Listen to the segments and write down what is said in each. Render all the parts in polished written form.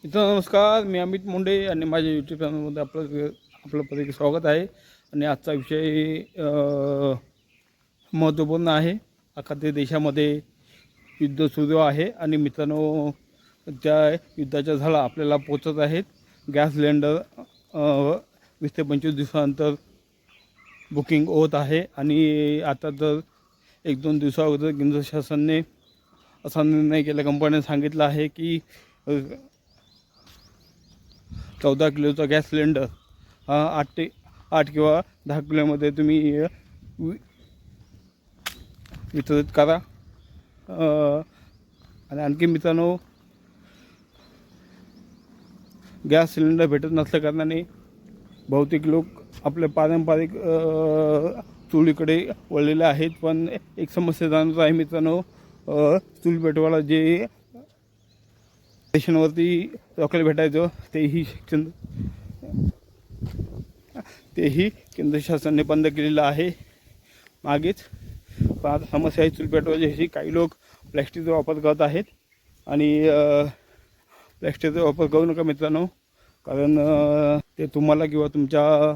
मित्रांनो नमस्कार, मी अमित मुंडे आणि माझ्या यूट्यूब चॅनलमध्ये आपलं पहिले स्वागत आहे. आणि आजचा विषय महत्त्वपूर्ण आहे. अख्खा देशामध्ये युद्ध सुरू आहे आणि मित्रांनो त्या युद्धाच्या झळा आपल्याला पोचत आहेत. गॅस सिलेंडर 20 ते 25 दिवसानंतर बुकिंग होत आहे आणि आता तर 1-2 दिवसाअगोदर केंद्र शासनाने असा निर्णय केला, कंपनीने सांगितलं आहे की 14 किलोचा गॅस सिलेंडर 8 किंवा 10 किलोमध्ये तुम्ही वितरित करा. आणि आणखी मित्रांनो, गॅस सिलेंडर भेटत नसल्याकारणाने बहुतेक लोक आपल्या पारंपरिक चुलीकडे वळलेले आहेत. पण एक समस्या जाणवत आहे मित्रांनो, चूल पेटवायला जे स्टेशनवरती रॉकेल भेटायचं तेही केंद्र शासनाने बंद केलेलं आहे मागेच. पण आता समस्या आहे चूल पेटवायची. काही लोक प्लॅस्टिकचा वापर करत आहेत आणि प्लॅस्टिकचा वापर करू नका मित्रांनो, कारण ते तुम्हाला किंवा तुमच्या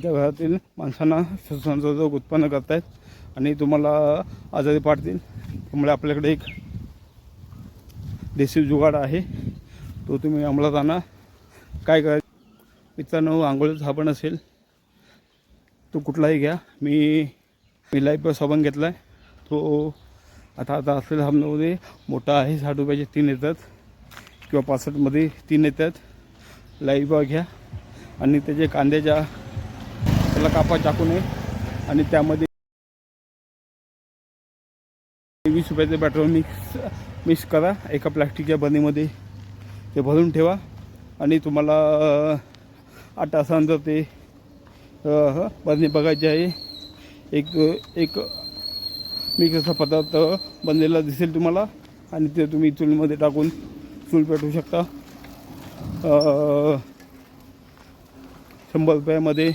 घरातील माणसांना श्वसनाचा रोग उत्पन्न करत आहेत आणि तुम्हाला आजारी पाडतील. त्यामुळे आपल्याकडे एक देशी जुगाड आहे, तो तुम्ही अंमलात आणा. काय करायचं मित्रांनो, आंघोळीचा साबण असेल तो कुठलाही घ्या. मी लाईफ साबण घेतला आहे. तो आता असलेल्या साबणामध्ये मोठा आहे, 60 रुपयाचे 3 येतात किंवा 65मध्ये 3 येतात. लाईफ घ्या आणि त्याचे कांद्याच्या त्याला कापा टाकू नये आणि त्यामध्ये 20 रुपयाचे पेट्रोल मिक्स करा. एका प्लास्टिकच्या बरणीमध्ये ते भरून ठेवा आणि तुम्हाला 8 तासानंतर ते बरणी बघायची आहे. एक मिक्स असा पदार्थ बनलेला दिसेल तुम्हाला आणि ते तुम्ही चुलीमध्ये टाकून चूल पेटवू शकता. 100 रुपयामध्ये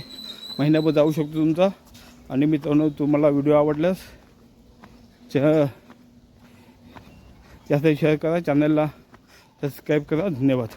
महिन्याभर जाऊ शकतो तुमचा. आणि मित्रांनो, तुम्हाला व्हिडिओ आवडल्यास जास्त शेअर करा, चॅनलला सबस्क्राईब करा. धन्यवाद.